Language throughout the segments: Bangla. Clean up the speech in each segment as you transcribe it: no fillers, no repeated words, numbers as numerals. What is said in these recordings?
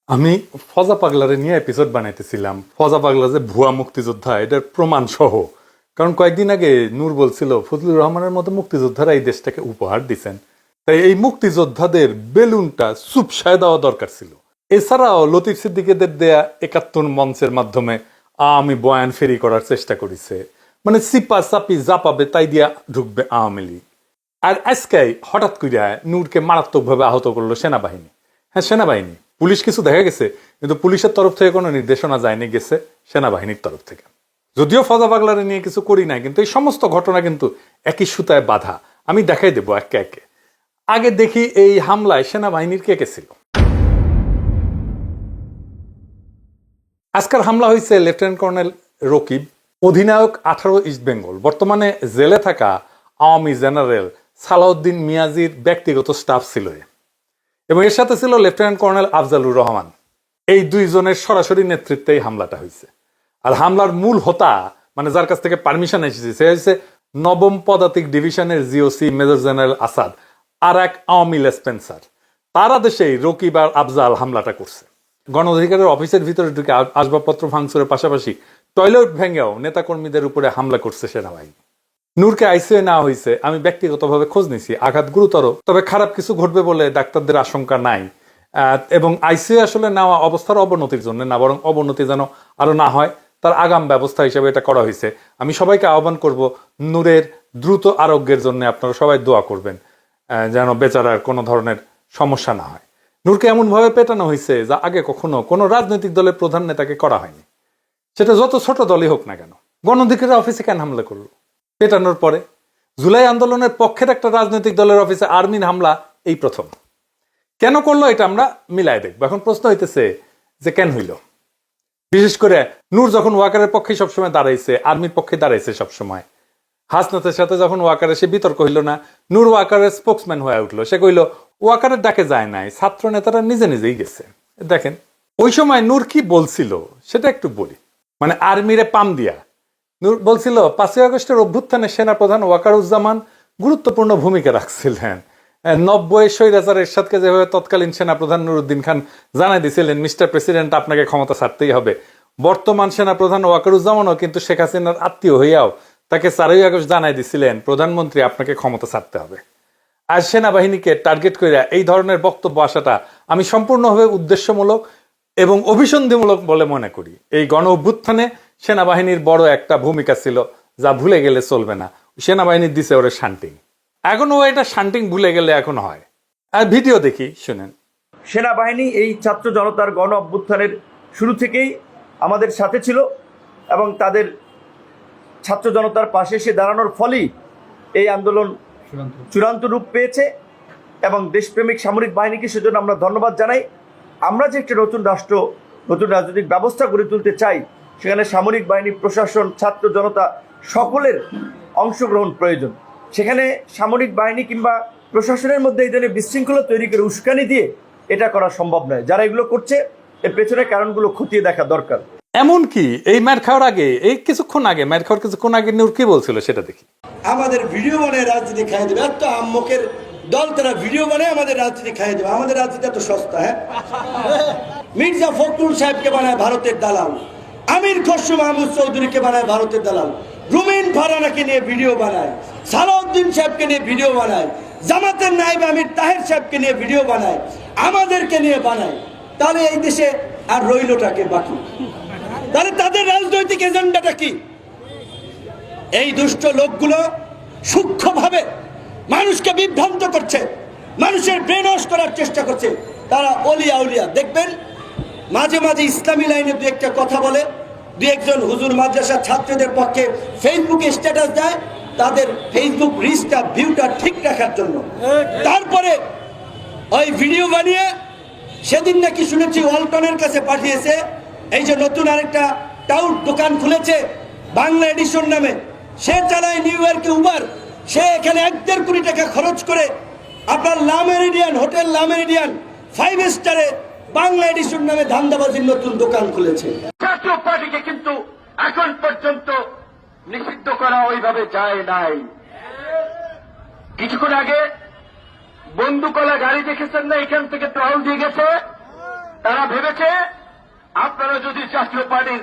আমি ফজা পাগলারে নিয়ে এপিসোড বানাইতেছিলাম। ফজা পাগলা যে ভুয়া মুক্তিযোদ্ধা এটার প্রমাণ সহ। কারণ কয়েকদিন আগে নূর বলছিল ফজলুর রহমানের মতো মুক্তিযোদ্ধারা এই দেশটাকে উপহার দিচ্ছেন, তাই এই মুক্তিযোদ্ধাদের বেলুনটা চুপসায় দেওয়া দরকার ছিল। এছাড়াও লতিফ সিদ্দিকীদের দেয়া ৭১ মঞ্চের মাধ্যমে আওয়ামী বয়ান ফেরি করার চেষ্টা করেছে, মানে সিপা চাপি যা পাবে তাই দিয়া ঢুকবে আওয়ামী লীগ। আর আজকে হঠাৎ করিয়া নূরকে মারাত্মকভাবে আহত করলো সেনাবাহিনী। হ্যাঁ, সেনাবাহিনী, পুলিশ কিছু দেখা গেছে, কিন্তু পুলিশের তরফ থেকে কোনো নির্দেশনা যায়নি, গেছে সেনাবাহিনীর তরফ থেকে। যদিও ফজা পাগলারে নিয়ে কিছু করি নাই, কিন্তু এই সমস্ত ঘটনা কিন্তু একই সুতায় বাঁধা। আমি দেখাই দেবো একে একে। আগে দেখি এই হামলায় সেনাবাহিনীর কে কে ছিল। আজকের হামলা হয়েছে লেফটেন্যান্ট কর্নেল রকিব, অধিনায়ক 18 ইস্ট বেঙ্গল, বর্তমানে জেলে থাকা আওয়ামী জেনারেল সালাউদ্দিন মিয়াজির ব্যক্তিগত স্টাফ ছিল, এবং এর সাথে ছিল লেফটেন্যান্ট কর্নেল আফজালুর রহমান। এই দুইজনের সরাসরি নেতৃত্বে এই হামলাটা হয়েছে। আর হামলার মূল হোতা, মানে যার কাছ থেকে পারমিশন এসেছে, সে হচ্ছে 9ম পদাতিক ডিভিশনের জিওসি মেজর জেনারেল আসাদ আর এক আওয়ামী লেসপেন্সার। তার আদেশেই রকিব আর আফজাল হামলাটা করছে। গণ অধিকারের অফিসের ভিতরে ঢুকে আসবাবপত্র ভাঙচুরের পাশাপাশি টয়লেট ভেঙেও নেতাকর্মীদের উপরে হামলা করছে সেনাবাহিনী। নূরকে আইসিইউ নেওয়া হয়েছে। আমি ব্যক্তিগতভাবে খোঁজ নিছি, আঘাত গুরুতর, তবে খারাপ কিছু ঘটবে বলে ডাক্তারদের আশঙ্কা নাই। এবং আইসিইউ আসলে নেওয়া অবস্থার অবনতির জন্য না, বরং অবনতি যেন আরো না হয় তার আগাম ব্যবস্থা হিসেবে এটা করা হয়েছে। আমি সবাইকে আহ্বান করব, নূরের দ্রুত আরোগ্যের জন্য আপনারা সবাই দোয়া করবেন, যেন বেচারার কোনো ধরনের সমস্যা না হয়। নূরকে এমনভাবে পেটানো হয়েছে যা আগে কখনো কোনো রাজনৈতিক দলের প্রধান নেতাকে করা হয়নি, সেটা যত ছোট দলই হোক না কেন। গণ অধিকারের অফিসে কেন হামলা করলো? পেটানোর পরে জুলাই আন্দোলনের পক্ষের একটা রাজনৈতিক দলের অফিসে আর্মির হামলা এই প্রথম। কেন করলো এটা আমরা মিলাই দেখবো। এখন প্রশ্ন হইতেছে যে কেন হইল। বিশেষ করে নূর যখন ওয়াকারের পক্ষে সবসময় দাঁড়াইছে, আর্মির পক্ষে দাঁড়াইছে সবসময়, হাসনাতের সাথে যখন ওয়াকারের সে বিতর্ক হইল না, নূর ওয়াকারের স্পোক্সম্যান হয়ে উঠলো। সে কইল ওয়াকারের ডাকে যায় নাই, ছাত্র নেতারা নিজে নিজেই গেছে। দেখেন ওই সময় নূর কি বলছিল সেটা একটু বলি। মানে আর্মিরে পাম দিয়া নূর বলছিল 5ই আগস্টের অভ্যুত্থানে সেনাপ্রধান ওয়াকারুজ্জামান গুরুত্বপূর্ণ ভূমিকা রাখছিলেন। 90 স্বৈরাচার এরশাদকে যেভাবে তৎকালীন সেনাপ্রধান নুরুদ্দিন খান জানাই দিয়েছিলেন, মিস্টার প্রেসিডেন্ট আপনাকে ক্ষমতা ছাড়তেই হবে। বর্তমান সেনাপ্রধান ওয়াকারুজ্জামানও কিন্তু শেখ হাসিনার আত্মীয় হইয়াও তাকে 4ই আগস্ট জানাই দিয়েছিলেন, প্রধানমন্ত্রী আপনাকে ক্ষমতা ছাড়তে হবে। আর সেনাবাহিনীকে টার্গেট করে এই ধরনের বক্তব্য আসাটা আমি সম্পূর্ণভাবে উদ্দেশ্যমূলক এবং অভিসন্ধিমূলক বলে মনে করি। এই গণ অভ্যুত্থানে সেনাবাহিনীর বড় একটা ভূমিকা ছিল, যা ভুলে গেলে চলবে না। সেনাবাহিনীর দিছে ওরে শান্টিং, এখন ও এটা শান্টিং ভুলে গেলে এখন হয়। আর ভিডিও দেখি, শুনেন। সেনাবাহিনী এই ছাত্র জনতার গণ অভ্যুত্থানের শুরু থেকেই আমাদের সাথে ছিল এবং তাদের ছাত্র জনতার পাশে এসে দাঁড়ানোর ফলেই এই আন্দোলন চূড়ান্ত রূপ পেয়েছে এবং দেশপ্রেমিক সামরিক বাহিনীকে সেজন্য আমরা ধন্যবাদ জানাই। আমরা যে একটা নতুন রাষ্ট্র, নতুন রাজনৈতিক ব্যবস্থা গড়ে তুলতে চাই, সেখানে সামরিক বাহিনী, প্রশাসন, ছাত্র জনতা সকলের অংশগ্রহণ প্রয়োজন। সেখানে সামরিক বাহিনী কিংবা প্রশাসনের মধ্যে এই ধরনের বিশৃঙ্খলা তৈরি করে উস্কানি দিয়ে এটা করা সম্ভব নয়। যারা এগুলো করছে এর পেছনের কারণগুলো খতিয়ে দেখা দরকার। এমনকি এই মার খাওয়ার আগে, এই কিছুক্ষণ আগে, মার খাওয়ার কিছুক্ষণ আগে নূর কি বলছিল সেটা দেখি। আমাদের ভিডিও বানায় রাজনীতি খাইয়ে দেবে, এত আম্মকের দল, তারা ভিডিও বানায় আমাদের রাজনীতি খাইয়ে দেবে। আমাদের রাজনীতি এত সস্তা? হ্যাঁ, মির্জা ফখরুল সাহেবকে বানায় ভারতের দালাল, আমির খসরু মাহমুদ চৌধুরীকে বানায় ভারতের দালাল, রুমিন ফারহানাকে নিয়ে ভিডিও বানায়, সালাউদ্দিন সাহেবকে নিয়ে ভিডিও বানায়, জামাতের নায়েব আমির তাহের সাহেবকে নিয়ে ভিডিও বানায়, আমাদেরকে নিয়ে বানায়। তাহলে এই দেশে আর রইলটাকে বাকি? তাহলে তাদের রাজনৈতিক এজেন্ডাটা কি? এই দুষ্ট লোকগুলো সূক্ষ্মভাবে মানুষকে বিভ্রান্ত করছে, মানুষের ব্রেন ওয়াশ করার চেষ্টা করছে। তারা অলিয়া উলিয়া দেখবেন মাঝে মাঝে ইসলামী লাইনে দু একটা কথা বলে, দু একজন হুজুর মাদ্রাসার ছাত্রদের পক্ষে ফেসবুকে স্ট্যাটাস দেয় তাদের ফেসবুক রিচটা, ভিউটা ঠিক রাখার জন্য। তারপরে ওই ভিডিও বানিয়ে সেদিন নাকি শুনেছি ওয়ালটনের কাছে পাঠিয়েছে। এই যে নতুন আরেকটা টাউট দোকান খুলেছে বাংলা এডিশন নামে, সে চালায় নিউ ইয়র্কে উবার, সে এখানে 1.5 কোটি টাকা খরচ করে আপনার লা মেরিডিয়ান হোটেল, লা মেরিডিয়ান 5 স্টারে বাংলা এডিশন নামে ধান্দাবাজির নতুন দোকান খুলেছে। জাতীয় পার্টিকে কিন্তু এখন পর্যন্ত নিষিদ্ধ করা ওইভাবে যায় নাই। কিছুক্ষণ আগে বন্দুকলা গাড়ি দেখেছেন না, এখান থেকে টহল দিয়ে গেছে, তারা ভেবেছে আপনারা যদি জাতীয় পার্টির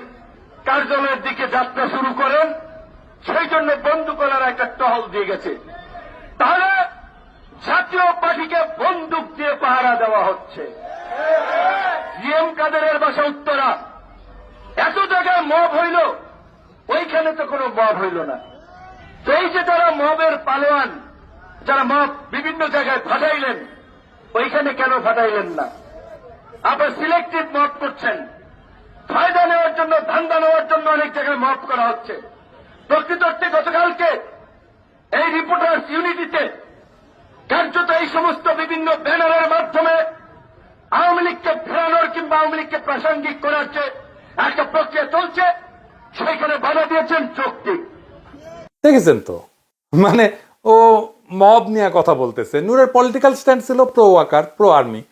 কার্যালয়ের দিকে যাত্রা শুরু করেন সেই জন্য বন্দুকওয়ালার একটা টহল দিয়ে গেছে। তাহলে জাতীয় পার্টিকে বন্দুক দিয়ে পাহারা দেওয়া হচ্ছে। জিএম কাদেরের বাসা উত্তরা, এত জায়গায় মব হইল, ওইখানে তো কোনো মব হইল না। তো এই যে তারা মবের পালোয়ান, যারা মব বিভিন্ন জায়গায় ফাটাইলেন, ওইখানে কেন ফাটাইলেন না? আবার সিলেক্টিভ মব করছেন, ফায়দা নেওয়ার জন্য, ধান্দা নেওয়ার জন্য অনেক জায়গায় মব করা হচ্ছে। প্রকৃত অর্থে গতকালকে এই রিপোর্টার্স ইউনিটিতে কার্যত এই সমস্ত বিভিন্ন ব্যানারের মাধ্যমে আওয়ামী লীগকে ফেরানোর কিংবা আওয়ামী লীগকে প্রাসঙ্গিক করার যে একটা প্রক্রিয়া চলছে, সেখানে বাধা দিয়েছেন যৌক্তিক। দেখেছেন তো, মানে ও মব নিয়ে কথা বলতেছে। নূরের পলিটিক্যাল স্ট্যান্ড ছিল pro Waker, pro army,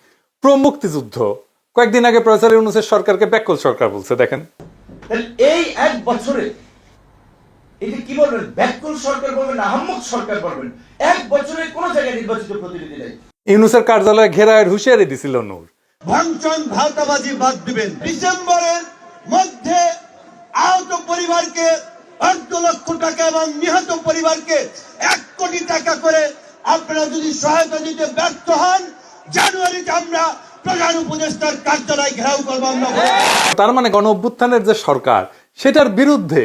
pro মুক্তিযুদ্ধ। কয়েকদিন আগে প্রফেসর ইউনূসের সরকারকে ব্যাকল সরকার বলছে। দেখেন এই এক বছরে এটা কি বলবেন? ব্যাককুল সরকার বলবেন, আহম্মক সরকার বলবেন? এক বছরে কোন জায়গায় নির্বাচিত প্রতিনিধি নেই। ইউনূসের কার্যালয়ে ঘেরায়ের হুঁশিয়ারি দিছিল নূর। ভাঙচং ভাওতাবাজি বাদ দিবেন। ডিসেম্বরের মধ্যে আহত পরিবারকে 8 লক্ষ টাকা এবং নিহত পরিবারকে 1 কোটি টাকা করে আপনারা যদি সহায়তা দিতে ব্যর্থ হন, জানুয়ারিতে আমরা প্রধান উপদেষ্টার কার্যালয় ঘেরাও করবো। আমরা তার মানে গণ অভ্যুত্থানের যে সরকার, সেটার বিরুদ্ধে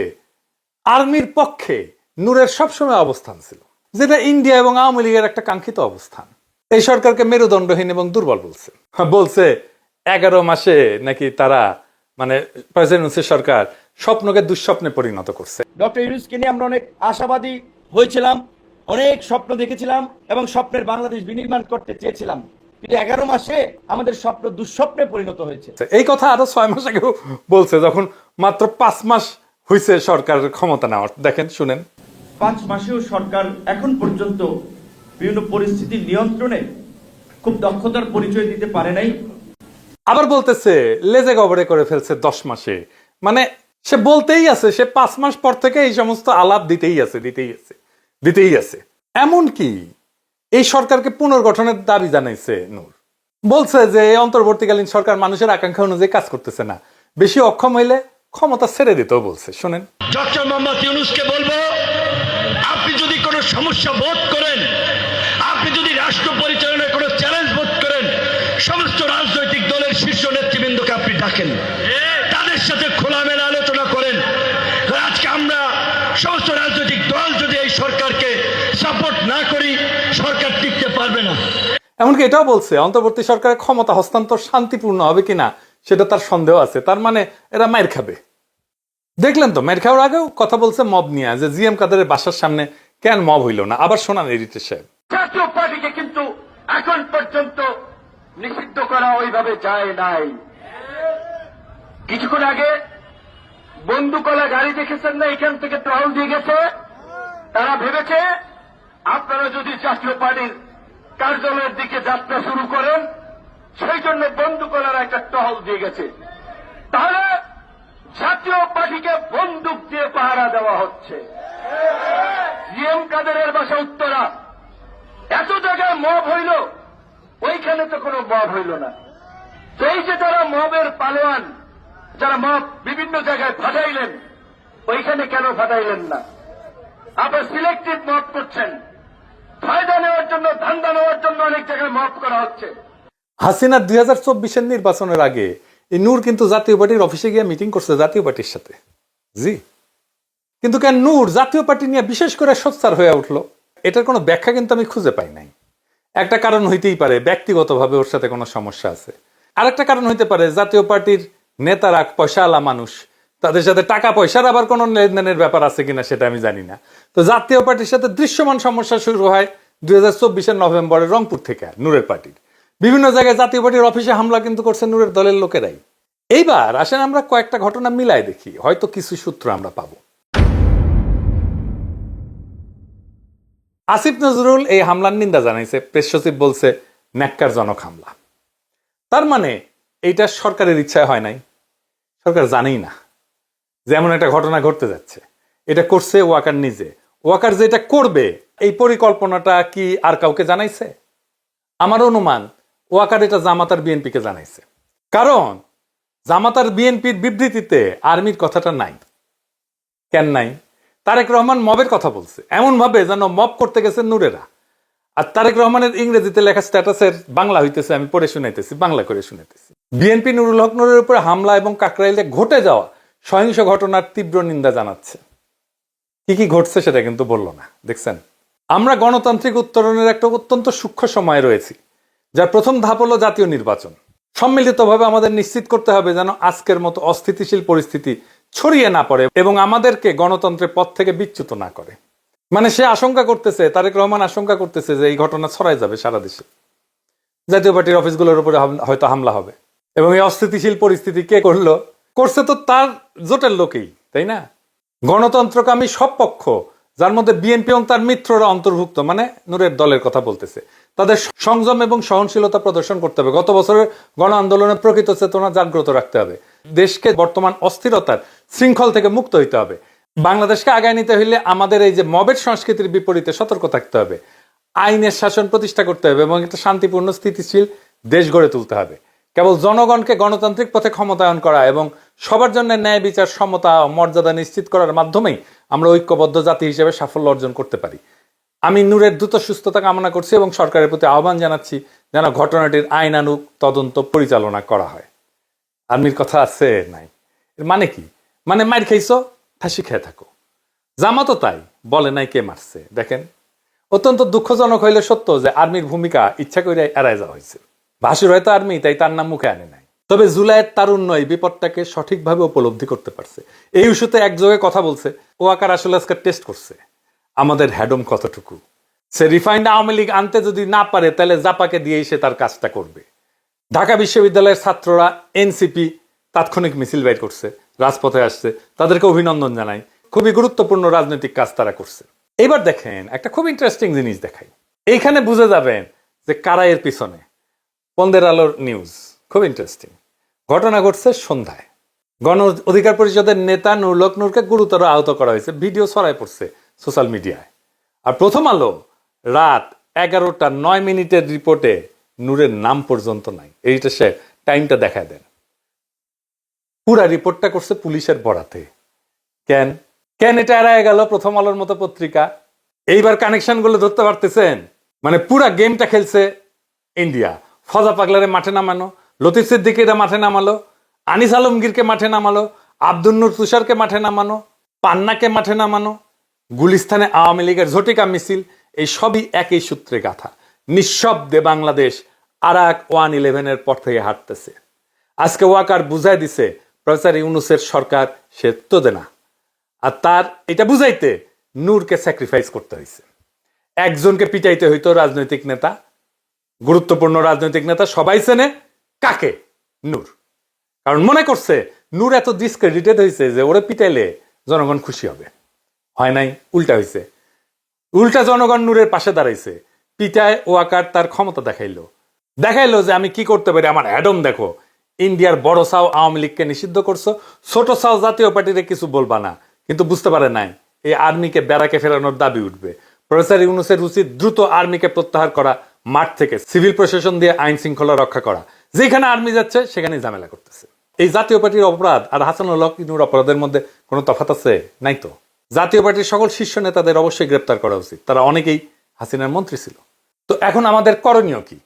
আর্মির পক্ষে নূরের সবসময় অবস্থান ছিল, যেটা ইন্ডিয়া এবং আওয়ামী লীগের একটা কাঙ্ক্ষিত অবস্থান। এই সরকারকে মেরুদণ্ডহীন এবং দুর্বল বলছে। বলছে 11 মাসে নাকি তারা, মানে প্রেসিডেন্ট সরকার স্বপ্নকে দুঃস্বপ্নে পরিণত করছে। ডক্টর ইউনূসকে নিয়ে আমরা অনেক আশাবাদী হয়েছিলাম, অনেক স্বপ্ন দেখেছিলাম এবং স্বপ্নের বাংলাদেশ বিনির্মাণ করতে চেয়েছিলাম, কিন্তু 11 মাসে আমাদের স্বপ্ন দুঃস্বপ্নে পরিণত হয়েছে। এই কথা আরো 6 মাস আগেও বলছে, যখন মাত্র 5 মাস হয়েছে সরকারের ক্ষমতা নেওয়ার। দেখেন, শুনেন। 5 মাসেও সরকার এখন পর্যন্ত বিভিন্ন পরিস্থিতি নিয়ন্ত্রণে খুব দক্ষতার পরিচয় দিতে পারে নাই। আবার বলতেছে লেজে গবরে করে ফেলছে 10 মাসে। মানে সে বলতেই আছে, সে 5 মাস পর থেকে এই সমস্ত আলাপ দিতেই আছে। এমন কি এই সরকারকে পুনর্গঠনের দাবি জানাইছে নূর। বলছে যে এই অন্তর্বর্তীকালীন সরকার মানুষের আকাঙ্ক্ষা অনুযায়ী কাজ করতেছে না, বেশি অক্ষম হইলে ক্ষমতা ছেড়ে দিতেও বলছে। শোনেন, ডক্টর মোহাম্মদ ইউনূসকে বলবো, আপনি যদি কোনো সমস্যা বোধ করেন, আপনি যদি রাষ্ট্র পরিচালনায় কোনো চ্যালেঞ্জ বোধ করেন, সমস্ত রাজনৈতিক দলের শীর্ষ নেতৃবৃন্দকে আপনি ডাকেন, তাদের সাথে খোলামেলা আলোচনা করেন। আজকে আমরা সমস্ত রাজনৈতিক দল যদি এই সরকারকে সাপোর্ট না করি, সরকার টিকতে পারবে না। এমনকি এটাও বলছে অন্তর্বর্তী সরকারের ক্ষমতা হস্তান্তর শান্তিপূর্ণ হবে কিনা সেটা তার সন্দেহ আছে। তার মানে এরা মাইর খাবে। দেখলেন তো, মাইর খাওয়ার আগেও কথা বলছে মব নিয়ে, যে জিএম কাদেরের বাসার সামনে কেন মব হইল না। আবার শোনান এডিটর সাহেব। জাতীয় পার্টিকে কিন্তু এখন পর্যন্ত নিষিদ্ধ করা ওইভাবে যায় নাই। কিছুক্ষণ আগে বন্দুকওয়ালা গাড়ি দেখেছেন না, এখান থেকে টহল দিয়ে গেছে। তারা ভেবেছে আপনারা যদি জাতীয় পার্টির কার্যালয়ের দিকে যাত্রা শুরু করেন সেই জন্য বন্দুকওয়ালার একটা টহল দিয়ে গেছে। তাহলে জাতীয় পার্টিকে বন্দুক দিয়ে পাহারা দেওয়া হচ্ছে। জিএম কাদেরের বাসা উত্তরা, এত জায়গায় মব হইল, ওইখানে তো কোনো মব হইল না। তো এই যে তারা মবের পালোয়ান, যারা মব বিভিন্ন জায়গায় ফাটাইলেন, ওইখানে কেন ফাটাইলেন না? আবার সিলেক্টিভ মব করছেন, ফায়দা নেওয়ার জন্য, ধান্দা নেওয়ার জন্য অনেক জায়গায় মব করা হচ্ছে। হাসিনার 2024-এর নির্বাচনের আগে এই নূর কিন্তু জাতীয় পার্টির অফিসে গিয়ে মিটিং করছে জাতীয় পার্টির সাথে। জি, কিন্তু কেন নূর জাতীয় পার্টি নিয়ে বিশেষ করে সোচ্চার হয়ে উঠলো, এটার কোনো ব্যাখ্যা কিন্তু আমি খুঁজে পাই নাই। একটা কারণ হইতেই পারে ব্যক্তিগতভাবে ওর সাথে কোনো সমস্যা আছে। আরেকটা কারণ হইতে পারে জাতীয় পার্টির নেতারা পয়সাওয়ালা মানুষ, তাদের সাথে টাকা পয়সার আবার কোনো লেনদেনের ব্যাপার আছে কিনা সেটা আমি জানি না। তো জাতীয় পার্টির সাথে দৃশ্যমান সমস্যা শুরু হয় 2024-এর নভেম্বরে রংপুর থেকে। নূরের পার্টির বিভিন্ন জায়গায় জাতীয় পার্টির অফিসে হামলা কিন্তু করছে নূরের দলের লোকেরাই। এইবার আসেন আমরা কয়েকটা ঘটনা মিলাই দেখি, হয়তো কিছু সূত্র আমরা পাবো। আসিফ নজরুল এই হামলার নিন্দা জানাইছে, প্রেস সচিব বলছে ন্যাক্কারজনক হামলা। তার মানে এইটা সরকারের ইচ্ছায় হয় নাই, সরকার জানেই না যে এমন একটা ঘটনা ঘটতে যাচ্ছে। এটা করছে ওয়াকার নিজে। ওয়াকার যেটা করবে এই পরিকল্পনাটা কি আর কাউকে জানাইছে? আমার অনুমান ওয়াকার এটা জামাত আর বিএনপিকে জানাইছে। কারণ জামাত আর বিএনপির বিবৃতিতে আর্মির কথাটা নাই। কেন নাই? তারেক রহমান মবের কথা বলছে এমন ভাবে যেন মব করতে গেছে নূরেরা। আর তারেক রহমানের ইংরেজিতে লেখা স্ট্যাটাসের বাংলা হইতেছে, আমি পড়ে শুনাইতেছি, বাংলা করে শুনাইতেছি। বিএনপি নুরুল হক নূরের উপরে হামলা এবং কাকরাইলে ঘটে যাওয়া সহিংস ঘটনার তীব্র নিন্দা জানাচ্ছে। কি কি ঘটছে সেটা কিন্তু বললো না। দেখছেন, আমরা গণতান্ত্রিক উত্তরণের একটা অত্যন্ত সূক্ষ্ম সময় রয়েছি, যার প্রথম ধাপ হলো জাতীয় নির্বাচন। সম্মিলিতভাবে আমাদের নিশ্চিত করতে হবে যেন আজকের মতো অস্থিতিশীল পরিস্থিতি ছড়িয়ে না পড়ে এবং আমাদেরকে গণতন্ত্রের পথ থেকে বিচ্যুত না করে। মানে সে আশঙ্কা করতেছে, তারেক রহমান আশঙ্কা করতেছে যে এই ঘটনা ছড়াই যাবে সারা দেশে, জাতীয় পার্টির অফিসগুলোর উপরে হয়তো হামলা হবে। এবং এই অস্থিতিশীল পরিস্থিতি কে করলো? করছে তো তার জোটের লোকেই, তাই না? গণতন্ত্রকামী সব পক্ষ, যার মধ্যে বিএনপি এবং তার মিত্ররা অন্তর্ভুক্ত, মানে নূরের দলের কথা বলতেছে, তাদের সংযম এবং সহনশীলতা প্রদর্শন করতে হবে। গত বছরের গণ আন্দোলনের প্রকৃত চেতনা জাগ্রত রাখতে হবে। দেশকে বর্তমান অস্থিরতার শৃঙ্খল থেকে মুক্ত হইতে হবে। বাংলাদেশকে আগায় নিতে হইলে আমাদের এই যে মবের সংস্কৃতির বিপরীতে সতর্ক থাকতে হবে, আইনের শাসন প্রতিষ্ঠা করতে হবে এবং একটা শান্তিপূর্ণ স্থিতিশীল দেশ গড়ে তুলতে হবে। কেবল জনগণকে গণতান্ত্রিক পথে ক্ষমতায়ন করা এবং সবার জন্য ন্যায় বিচার, সমতা ও মর্যাদা নিশ্চিত করার মাধ্যমেই আমরা ঐক্যবদ্ধ জাতি হিসেবে সাফল্য অর্জন করতে পারি। আমি নূরের দ্রুত সুস্থতা কামনা করছি এবং সরকারের প্রতি আহ্বান জানাচ্ছি যেন ঘটনাটির আইনানুগ তদন্ত পরিচালনা করা হয়। আর্মির কথা আছে নাই, এর মানে কি? মানে মার খাইছো, ফাঁসি খেয়ে থাকো। জামাতও তাই, বলে নাই কে মারছে। দেখেন, অত্যন্ত দুঃখজনক হইলে সত্য যে আর্মির ভূমিকা ইচ্ছা করে এড়ায় যাওয়া হয়েছে। ভাসুর হয়তো আর্মি, তাই তার নাম মুখে আনে নাই। তবে জুলাইয়ের তারুণ্য এই বিপদটাকে সঠিকভাবে উপলব্ধি করতে পারছে। এই ইস্যুতে একযোগে কথা বলছে। ওয়াকার আসলে আজকে টেস্ট করছে আমাদের হ্যাডম কতটুকু। সে রিফাইন্ড আওয়ামী লীগ আনতে যদি না পারে, তাহলে জাপাকে দিয়েই সে তার কাজটা করবে। ঢাকা বিশ্ববিদ্যালয়ের ছাত্ররা এনসিপি তাৎক্ষণিক মিছিল বের করছে, রাজপথে আসছে, তাদেরকে অভিনন্দন জানাই। খুবই গুরুত্বপূর্ণ রাজনৈতিক কাজ তারা করছে। এবার দেখেন, একটা খুব ইন্টারেস্টিং জিনিস দেখাই। এইখানে বুঝে যাবেন যে কারা এর পিছনে। পন্দের আলোর নিউজ, খুব ইন্টারেস্টিং। ঘটনা ঘটছে সন্ধ্যায়। গণ অধিকার পরিষদের নেতা নুরুল হক নূরকে গুরুতর আহত করা হয়েছে, ভিডিও ছড়ায় পড়ছে সোশ্যাল মিডিয়ায়। আর প্রথম আলো রাত 11:09 রিপোর্টে নূরের নাম পর্যন্ত নাই। এইটা সে টাইমটা দেখায় দেন। পুরা রিপোর্টটা করছে পুলিশের বরাতে। কেন কেন এটা এড়ায় গেল প্রথম আলোর মতো পত্রিকা? এইবার কানেকশন গুলো ধরতে পারতেছেন? মানে পুরা গেমটা খেলছে ইন্ডিয়া। ফজা পাগলারে মাঠে নামানো, লতিফ সিদ্দিকীরা মাঠে নামালো, আনিস আলমগীরকে মাঠে নামালো, আব্দুল নূর তুষারকে মাঠে নামানো, পান্নাকে মাঠে নামানো, গুলিস্তানে আওয়ামী লীগের ঝটিকা মিছিল, এই সবই একই সূত্রে গাথা। নিঃশব্দে বাংলাদেশ আরাক 111-এর পর থেকে হাঁটতেছে। আজকে ওয়াকার বুঝাই দিছে প্রফেসর ইউনূসের সরকার সে তো দেনা। আর তার এটা বুঝাইতে নূরকে স্যাক্রিফাইস করতে হয়েছে। একজনকে পিটাইতে হইতো রাজনৈতিক নেতা, গুরুত্বপূর্ণ রাজনৈতিক নেতা সবাই চেনে কাকে? নূর। কারণ মনে করছে নূর এত ডিসক্রেডিটেড হয়েছে যে ওরে পিটাইলে জনগণ খুশি হবে। হয় নাই, উল্টা হয়েছে। উল্টা জনগণ নূরের পাশে দাঁড়াইছে। পিটায় ওয়াকার তার ক্ষমতা দেখাইলো যে আমি কি করতে পারি, আমার অ্যাডম দেখো। ইন্ডিয়ার বড় সাও আওয়ামী লীগকে নিষিদ্ধ করছো, ছোট সাও জাতীয় পার্টিরে কিছু বলবা না। কিন্তু বুঝতে পারে নাই এই আর্মিকে ব্যারাকে ফেরানোর দাবি উঠবে। প্রফেসর ইউনূসের উচিত দ্রুত আর্মিকে প্রত্যাহার করা, মাঠ থেকে সিভিল প্রশাসন দিয়ে আইন শৃঙ্খলা রক্ষা করা। যেখানে আর্মি যাচ্ছে সেখানে ঝামেলা করতেছে। এই জাতীয় পার্টির অপরাধ আর হাসানুল হক নূর অপরাধের মধ্যে কোনো তফাৎ আছে? নাই তো। জাতীয় পার্টির সকল শীর্ষ নেতাদের অবশ্যই গ্রেপ্তার করা উচিত। তারা অনেকেই হাসিনার মন্ত্রী ছিল। তো এখন আমাদের করণীয় কি?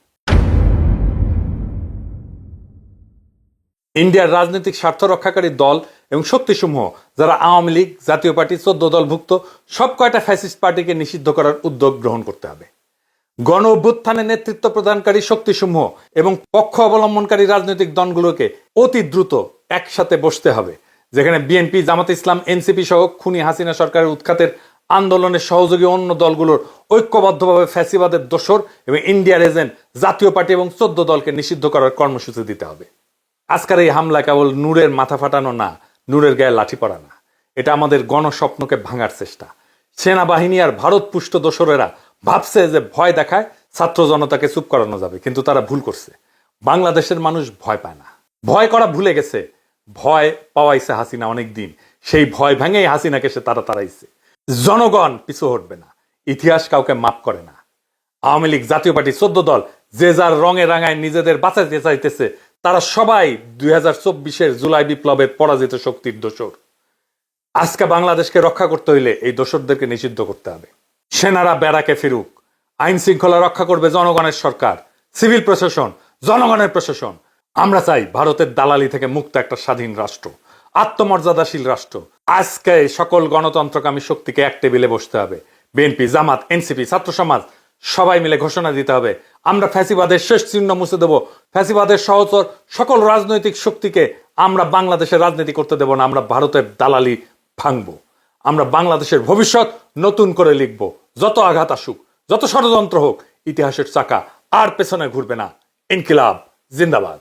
ইন্ডিয়ার রাজনৈতিক স্বার্থ রক্ষাকারী দল এবং শক্তিসমূহ যারা আওয়ামী লীগ, জাতীয় পার্টি, 14 দলভুক্ত সব কয়টা ফ্যাসিস্ট পার্টিকে নিষিদ্ধ করার উদ্যোগ গ্রহণ করতে হবে। গণ অভ্যুত্থানে নেতৃত্ব প্রদানকারী শক্তিসমূহ এবং পক্ষ অবলম্বনকারী রাজনৈতিক দলগুলোকে অতি দ্রুত একসাথে বসতে হবে। যেখানে বিএনপি, জামাত ইসলাম, এনসিপি সহ খুনি হাসিনা সরকারের উৎখাতের আন্দোলনের সহযোগী অন্য দলগুলোর ঐক্যবদ্ধভাবে ফ্যাসিবাদের দোসর এবং ইন্ডিয়ার এজেন্ট জাতীয় পার্টি এবং 14 দলকে নিষিদ্ধ করার কর্মসূচি দিতে হবে। আজকের এই হামলা কেবল নূরের মাথা ফাটানো না, নূরের গায়ে লাঠি পড়া না, এটা আমাদের গণস্বপ্নকে ভাঙার চেষ্টা। সেনাবাহিনী আর ভারত পুষ্ট দোসরেরা ভাবছে যে ভয় দেখায় ছাত্র জনতাকে চুপ করানো যাবে, কিন্তু তারা ভুল করছে। বাংলাদেশের মানুষ ভয় পায় না, ভয় করা ভুলে গেছে। ভয় পাওয়াইছে হাসিনা অনেক দিন, সেই ভয় ভেঙেই হাসিনাকে সে তাড়াইছে। জনগণ পিছু হটবে না, ইতিহাস কাউকে মাফ করে না। আওয়ামী লীগ, জাতীয় পার্টি, 14 দল যে যার রঙে রাঙায় নিজেদের বাঁচাইতে চাইতেছে, তারা সবাই 2024-এর জুলাই বিপ্লবের পরাজিত শক্তির দোসর। আজকে বাংলাদেশকে রক্ষা করতে হইলে এই দোসরদেরকে নিষিদ্ধ করতে হবে। সেনারা ব্যারাকে ফিরুক, আইন শৃঙ্খলা রক্ষা করবে জনগণের সরকার, সিভিল প্রশাসন জনগণের প্রশাসন। আমরা চাই ভারতের দালালি থেকে মুক্ত একটা স্বাধীন রাষ্ট্র, আত্মমর্যাদাশীল রাষ্ট্র। আজকে সকল গণতন্ত্রকামী শক্তিকে এক টেবিলে বসতে হবে। বিএনপি, জামাত, এনসিপি, ছাত্র সমাজ সবাই মিলে ঘোষণা দিতে হবে, আমরা ফ্যাসিবাদের শেষ চিহ্ন মুছে দেব। ফ্যাসিবাদের সহচর সকল রাজনৈতিক শক্তিকে আমরা বাংলাদেশের রাজনীতি করতে দেব না। আমরা ভারতের দালালি ভাঙবো। আমরা বাংলাদেশের ভবিষ্যৎ নতুন করে লিখব। যত আঘাত আসুক, যত ষড়যন্ত্র হোক, ইতিহাসের চাকা আর পেছনে ঘুরবে না। ইনকিলাব জিন্দাবাদ।